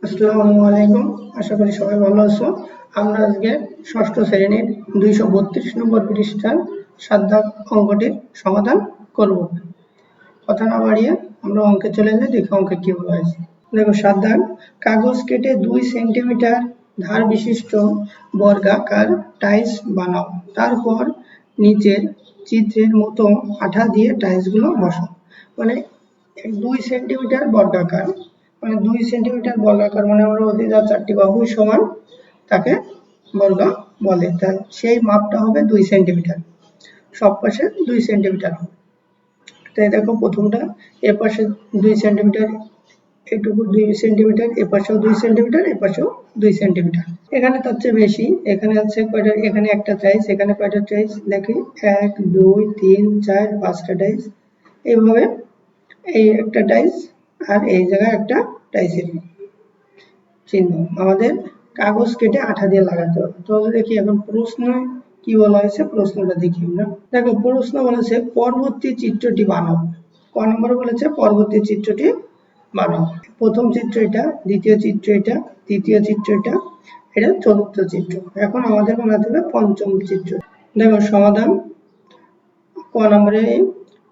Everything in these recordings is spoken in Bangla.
আসসালামু আলাইকুম। আশা করি সবাই ভালো আছো। আমরা আজকে ষষ্ঠ শ্রেণীর 232 নম্বর পৃষ্ঠার 7 দাগ অঙ্কটির সমাধান করব। কথা না বাড়িয়ে আমরা অঙ্কে চলে যাই, দেখি অঙ্কে কি বলা হয়েছে। দেখো 7 দাগ, কাগজ কেটে 2 সেন্টিমিটার ধার বিশিষ্ট বর্গাকার টাইলস বানাও, তারপর নিচের চিত্রের মতো আঠা দিয়ে টাইলসগুলো বসাও। মানে 2 সেন্টিমিটার বর্গাকার, মানে 2 সেন্টিমিটার বর্গাকার মানে আমরা ওদের যা 4টি বাহু সমান তাকে বর্গা বলে, তাই সেই মাপটা হবে 2 সেন্টিমিটার, সব পাশে 2 সেন্টিমিটার হবে। তাই দেখো প্রথমটা এ পাশে 2 সেন্টিমিটার, এটুকু 2 সেন্টিমিটার, এ পাশেও 2 সেন্টিমিটার, এ পাশেও 2 সেন্টিমিটার। এখানে তার চেয়ে বেশি, এখানে আছে কয়টা, এখানে একটা টাইলস, এখানে কয়টা টাইলস দেখি 1 2 3 4 5টা টাইলস। এইভাবে এই একটা টাইলস আর এই জায়গায় একটা টাইলসের চিহ্ন আমাদের কাগজ কেটে আঠা দিয়ে লাগাতে হবে। তো দেখি এখন প্রশ্ন কি বলা হয়েছে, প্রশ্নটা দেখি আমরা। দেখো প্রশ্ন বলেছে পরবর্তী চিত্রটি বানাও। ক নম্বরে বলেছে পরবর্তী চিত্রটি বানাও। প্রথম চিত্র এটা, দ্বিতীয় চিত্র এটা, তৃতীয় চিত্র এটা, এটা চতুর্থ চিত্র। এখন আমাদের বানাতে হবে পঞ্চম চিত্র। দেখো সমাধান ক নম্বরে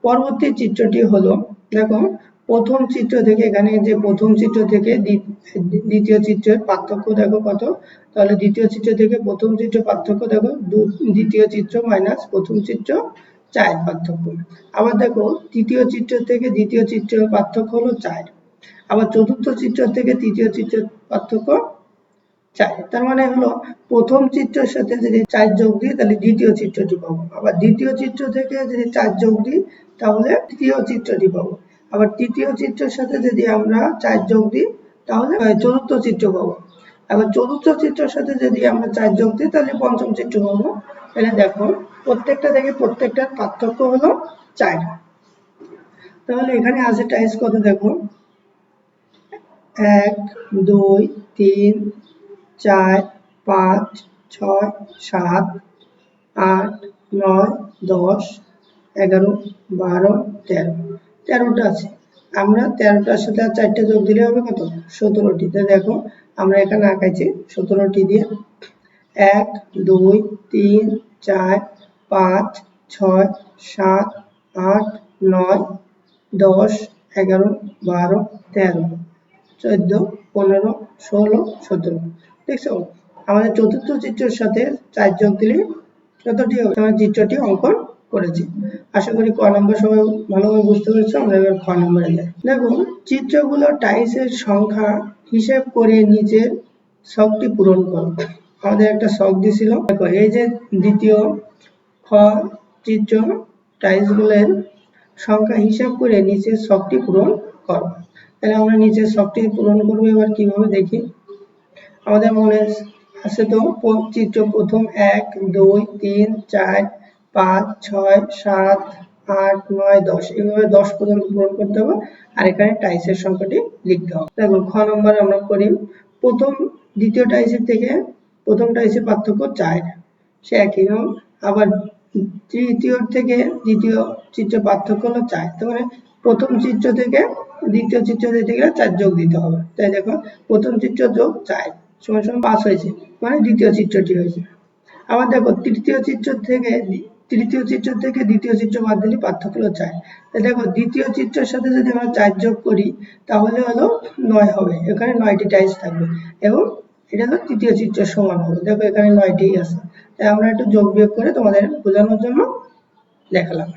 পরবর্তী চিত্রটি হলো, দেখো প্রথম চিত্র থেকে, এখানে যে প্রথম চিত্র থেকে দ্বিতীয় চিত্রের পার্থক্য দেখো কত, তাহলে দ্বিতীয় চিত্র থেকে প্রথম চিত্র পার্থক্য দেখো দ্বিতীয় চিত্র মাইনাস প্রথম চিত্র 4 পার্থক্য। আবার দেখো তৃতীয় চিত্র থেকে দ্বিতীয় চিত্রের পার্থক্য হলো 4, আবার চতুর্থ চিত্র থেকে তৃতীয় চিত্রের পার্থক্য 4। তার মানে হলো প্রথম চিত্রের সাথে যদি 4 যোগ দিই তাহলে দ্বিতীয় চিত্রটি পাবো, আবার দ্বিতীয় চিত্র থেকে যদি 4 যোগ দিই তাহলে তৃতীয় চিত্রটি পাবো, আবার তৃতীয় চিত্রের সাথে যদি আমরা 4 যোগ দিই তাহলে চতুর্থ চিত্র পাবো, আবার চতুর্থ চিত্রের সাথে যদি আমরা 4 যোগ দিই তাহলে পঞ্চম চিত্র পাবো। তাহলে দেখো প্রত্যেকটা থেকে প্রত্যেকটার পার্থক্য হলো 4। তাহলে এখানে আছে টাইলস কত দেখো 1 2 3 4 5 6 7 8 9 10 11 12 13, 13টা আছে। আমরা 13টার সাথে আর 4টা যোগ দিলে হবে কত, 17টি। তো দেখো আমরা এখানে আঁকাইছি 17টি দিয়ে 1 2 3 4 5 6 7 8 9 10 11 12 13 14 15 16 17। দেখছো আমাদের চতুর্থ চিত্রের সাথে 4 যোগ দিলে কতটি হবে, আমরা চিত্রটি অঙ্কন করেছি। আশা করি ক নম্বর সবাই ভালোভাবে বুঝতে পেরেছো। আমরা এবার খ নম্বরে যাই। দেখো চিত্রগুলো টাইলসের সংখ্যা হিসেব করে নিচের ছকটি পূরণ করো। আমাদের একটা ছক দিছিল, দেখো এই যে দ্বিতীয় খ চিত্র টাইলসগুলোর সংখ্যা হিসাব করে নিচের ছকটি পূরণ করো। তাহলে আমরা নিচের ছকটি পূরণ করবো এবার কিভাবে দেখি। আমাদের মনে আছে তো চিত্র প্রথম 1 2 3 4 5 6 7 8 9 10, এইভাবে 10 পর্যন্ত পূরণ করতে হবে, আর এখানে টাইলসের সংখ্যাটি লিখতে হবে। দেখো খ নম্বর আমরা করি, প্রথম দ্বিতীয় টাইলসের থেকে প্রথম টাইলসের পার্থক্য 4, সে একই রকম। আবার তৃতীয় থেকে দ্বিতীয় চিত্র পার্থক্য হলো 4, তার মানে প্রথম চিত্র থেকে দ্বিতীয় চিত্র দিতে গেলে 4 যোগ দিতে হবে। তাই দেখো প্রথম চিত্র যোগ 4 সমান সমান 5 হয়েছে, মানে দ্বিতীয় চিত্রটি হয়েছে। আবার দেখো তৃতীয় চিত্র থেকে দ্বিতীয় চিত্র বাদ দিলে পার্থক্য হলো 4। তাই দেখো দ্বিতীয় চিত্রের সাথে যদি আমরা 4 যোগ করি তাহলে হলো 9 হবে, এখানে 9টি টাইলস থাকবে এবং এটা হলো তৃতীয় চিত্রের সমান হবে। দেখো এখানে 9টি আছে, তাই আমরা একটু যোগ বিয়োগ করে তোমাদের বোঝানোর জন্য দেখালাম।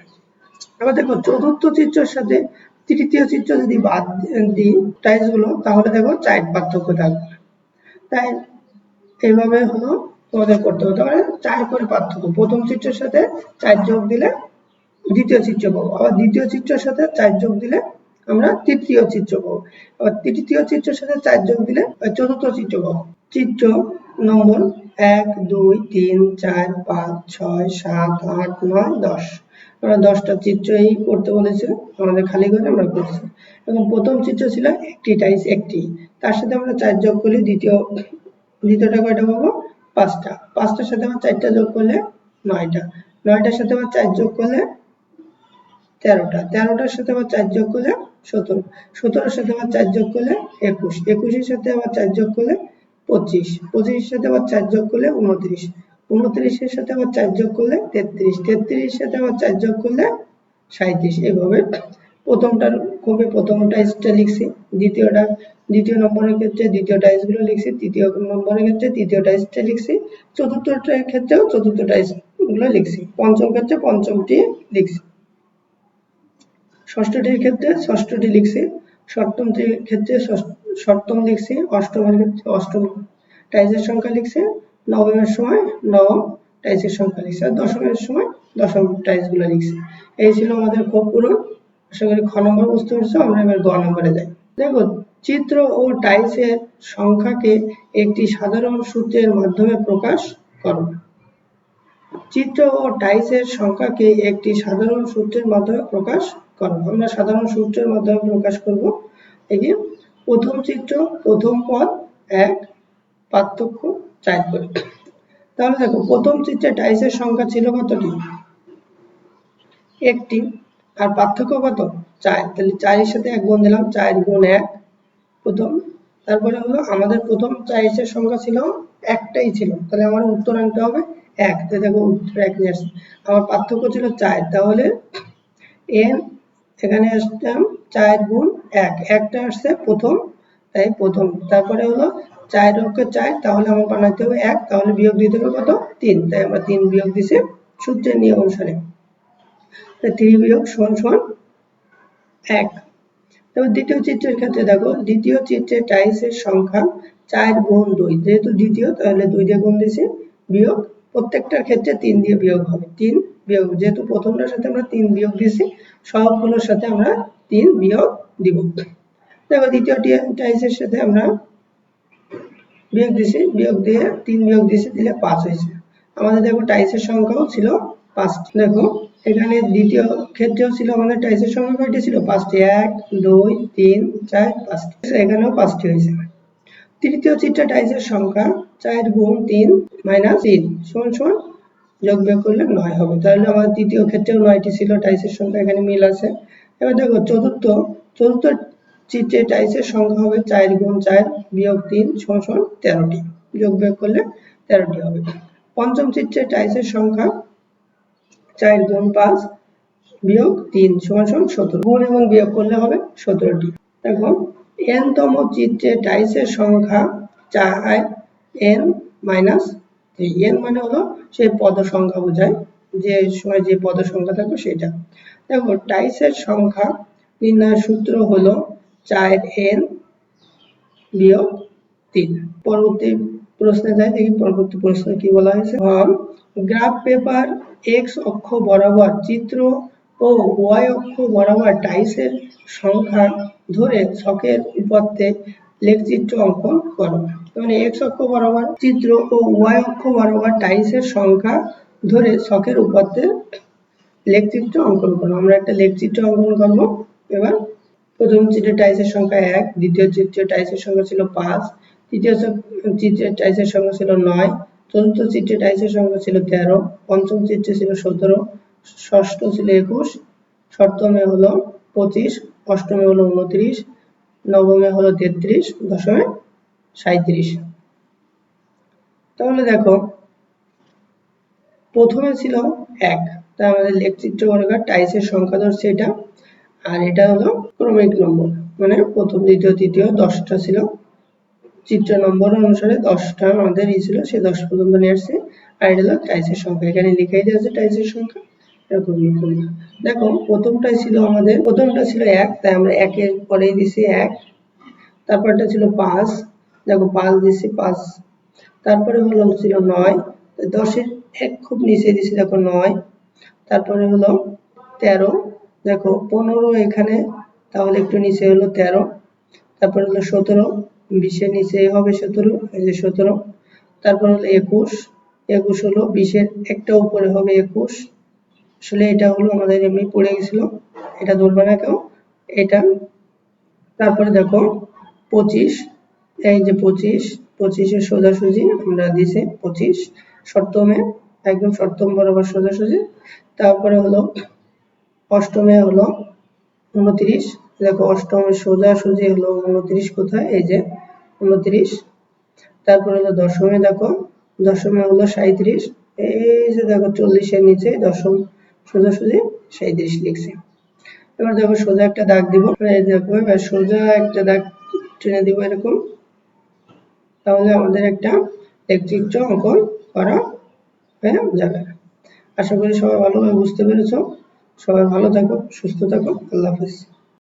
আবার দেখো চতুর্থ চিত্রের সাথে তৃতীয় চিত্র যদি বাদ দিই টাইলস গুলো তাহলে দেখো 4 পার্থক্য থাকবে। তাই এইভাবে হলো তোমাদের করতে হবে। তাহলে 4 করে পার্থক্য, প্রথম চিত্রের সাথে 4 যোগ দিলে দ্বিতীয় চিত্র পাবো, আবার দ্বিতীয় চিত্রের সাথে 4 যোগ দিলে আমরা তৃতীয় চিত্র পাবো, আবার তৃতীয় চিত্রের সাথে 4 যোগ দিলে চতুর্থ চিত্র পাবো। চিত্র নম্বর 1 2 3 4 5 6 7 8 9 10, আমরা 10টা চিত্রই করতে বলেছে আমাদের খালি করে আমরা করছি। এবং প্রথম চিত্র ছিল একটি টাইলস একটি, তার সাথে আমরা 4 যোগ করলে দ্বিতীয়টা কয়টা পাবো 5টা, 5টার সাথে আমরা 4টা যোগ করলে 9টা, 9টার সাথে আমরা 4 যোগ করলে 13টা, 13টার সাথে আবার 4 যোগ করলে 17, 17-এর সাথে আবার 4 যোগ করলে 21, 21-এর সাথে আবার 4 যোগ করলে 25, 25-এর সাথে আবার 4 যোগ করলে 29, 29-এর সাথে আবার 4 যোগ করলে 33, 33-এর সাথে আবার 4 যোগ করলে 37। এইভাবে প্রথমটার কপি প্রথম টাইসটা লিখছি, দ্বিতীয় নম্বরের ক্ষেত্রে দ্বিতীয় টাইসগুলো লিখছি, তৃতীয় নম্বরের ক্ষেত্রে তৃতীয় টাইসটা লিখছি, চতুর্থটার ক্ষেত্রেও চতুর্থ টাইসগুলো লিখছি, পঞ্চম ক্ষেত্রে পঞ্চমটি লিখছি, ষষ্ঠটির ক্ষেত্রে ষষ্ঠটি লিখছি, সপ্তমটির ক্ষেত্রে সপ্তম লিখছি, অষ্টমের ক্ষেত্রে অষ্টম টাইসের সংখ্যা লিখছি, নবমের সময় নবম টাইসের সংখ্যা লিখছি, আর দশমের সময় দশম টাইসগুলো লিখছি। এই ছিল আমাদের ক্ষোভ পূরণ। আশা করি খ নম্বর বুঝতে পারছো। আমরা এবার গ নম্বরে যাই। দেখো, চিত্র ও টাইসের সংখ্যাকে একটি সাধারণ সূত্রের মাধ্যমে প্রকাশ করো। চিত্র ও টাইসের সংখ্যাকে একটি সাধারণ সূত্রের মাধ্যমে প্রকাশ করো। আমরা সাধারণ সূত্রের মাধ্যমে প্রকাশ করব। এই যে প্রথম চিত্র, প্রথম পদ 1, পার্থক্য 4 করে। তাহলে দেখো, প্রথম চিত্রে টাইসের সংখ্যা ছিল কতটি? একটি, আর পার্থক্য কত? 4। তাহলে 4-এর সাথে 1 গুণ দিলাম, 4 গুণ 1 প্রথম। তারপরে হলো আমাদের প্রথম টাইসের সংখ্যা ছিল একটাই ছিল, তাহলে আমার উত্তর আনতে হবে 1। তাহলে দেখো উত্তর 1 নিয়ে আসছে। আমার পার্থক্য ছিল 4, তাহলে n এখানে আসলাম 4 গুণ 1, একটা আসছে প্রথম, তাই প্রথম। তারপরে হলো 4 অক্ষে 4, তাহলে আমার বানাতে হবে 1, তাহলে বিয়োগ দিতে হবে কত? 3, তাই আমরা 3 বিয়োগ দিছি সূত্রের নিয়ম অনুসারে। 3 বিয়োগ সমান 1। তবে দ্বিতীয় চিত্রের ক্ষেত্রে দেখো, দ্বিতীয় চিত্রে টাইসের সংখ্যা 4 গুণ 2, যেহেতু দ্বিতীয় তাহলে 2 দিয়ে গুণ দিছি, বিয়োগ প্রত্যেকটার ক্ষেত্রে 3 দিয়ে বিয়োগ হবে, 3 বিয়োগ, যেহেতু প্রথমটার সাথে আমরা 3 বিয়োগ দিছি, সবগুলোর সাথে আমরা 3 বিয়োগ দিব। দেখো, দ্বিতীয় টাইসের সাথে আমরা বিয়োগ দিছি, বিয়োগ দিয়ে 3 বিয়োগ দিছি, দিলে 5 হয়েছে। আমাদের দেখো টাইসের সংখ্যাও ছিল 5। দেখো এখানে দ্বিতীয় ক্ষেত্রেও ছিল আমাদের টাইসের সংখ্যা কয়টি ছিল? 5টি, 1 2 3 4 5টি, এখানেও 5টি হয়েছে। তৃতীয় চিত্রে টাইসের সংখ্যা 4 গুণ 3 মাইনাস 3 সমান সমান যোগ বিয়োগ করলে 9 হবে। তাহলে আমাদের তৃতীয় ক্ষেত্রেও 9টি ছিল টাইসের সংখ্যা, এখানে মিল আছে। এবার দেখো চতুর্থ চিত্রে টাইসের সংখ্যা হবে 4 গুণ 4 বিয়োগ 3 সমান সমান 13টি, যোগ বিয়োগ করলে 13টি হবে। পঞ্চম চিত্রে টাইসের সংখ্যা 4 গুণ 5 বিয়োগ 3 সমান সমান 17, গুণ এবং বিয়োগ করলে হবে 17টি। দেখো n তম চিত্রে টাইসের সংখ্যা 4 n মাইনাস 3, n মানে হলো সেই পদ সংখ্যা বোঝায়, যে সময় যে পদ সংখ্যা থাকবে সেটা। দেখো টাইসের সংখ্যা নির্ণয়ের সূত্র হলো 4n বিয়োগ 3। পরবর্তী প্রশ্নে যাই, দেখি পরবর্তী প্রশ্নে কি বলা হয়েছে। গ্রাফ পেপার x অক্ষ বরাবর চিত্র ও y অক্ষ বরাবর টাইসের সংখ্যা ধরে ছকের উপাত্তে লেখচিত্র অঙ্কন করো। মানে x অক্ষ বরাবর চিত্র ও y অক্ষ বরাবর টাইসের সংখ্যা ধরে ছকের উপাত্তে লেখচিত্র অঙ্কন করো। আমরা একটা লেখচিত্র অঙ্কন করব। এবার প্রথম চিত্রে টাইসের সংখ্যা 1, দ্বিতীয় চিত্রে টাইসের সংখ্যা ছিল 5, তৃতীয় চিত্রে টাইসের সংখ্যা ছিল 9, চতুর্থ চিত্রে টাইসের সংখ্যা ছিল 13, পঞ্চম চিত্রে ছিল 17, ষষ্ঠ ছিল 21, সপ্তমে হলো 25, অষ্টমে হলো 29, নবমে হলো 33, দশমে 37। তাহলে দেখো প্রথমে ছিল 1, তাই আমাদের লেখচিত্র বর্গাকার টাইসের সংখ্যা ধরছে এটা, আর এটা হলো ক্রমিক নম্বর, মানে প্রথম দ্বিতীয় তৃতীয় 10টা ছিল, চিত্র নম্বর অনুসারে 10টা আমাদের ছিল, সে 10 পর্যন্ত নিয়ে আসছে। আর এটা হলো টাইসের সংখ্যা, এখানে লিখাই দিয়েছে টাইসের সংখ্যা এরকম। দেখো প্রথমটা ছিল 1, তাই আমরা 1 এর পরেই দিছি 1, তারপরটা ছিল 5, দেখো 5 দিছি 5, তারপরে হলো ছিল 9, 10-এর 1 খুব নিচে দিছি, দেখো 9, তারপরে হলো 13, দেখো 15 এখানে, তাহলে একটু নিচে হলো 13, তারপর হলো 17, 20-এর নিচে হবে 17, এই যে 17, তারপর হলো 21 হলো 20-এর একটা উপরে হবে 21, আসলে এটা হলো আমাদের এমনি পড়ে গেছিল, এটা ধরবে না কেউ এটা। তারপরে দেখো 25, এই যে 25-এর সোজাসুজি আমরা দিছি 25 সপ্তমে, একদম সপ্তম বরাবর সোজাসুজি। তারপরে হলো অষ্টমে হলো 29, দেখো অষ্টমে সোজাসুজি হলো 29 কোথায়, এই যে 29। তারপর হলো দশমে, দেখো দশমে হলো 37, এই যে দেখো 40 এর নিচে দশম সোজাসুজি 37 লিখছি। এবার দেখো সোজা একটা দাগ দিব, এই দেখো এবার সোজা একটা দাগ টেনে দিব এরকম, তাহলে আমাদের একটা লেখচিত্র অঙ্কন করা হয়ে যাবে। আশা করি সবাই ভালোভাবে বুঝতে পেরেছো। সবাই ভালো থাকো, সুস্থ থাকো, আল্লাহ হাফেজ।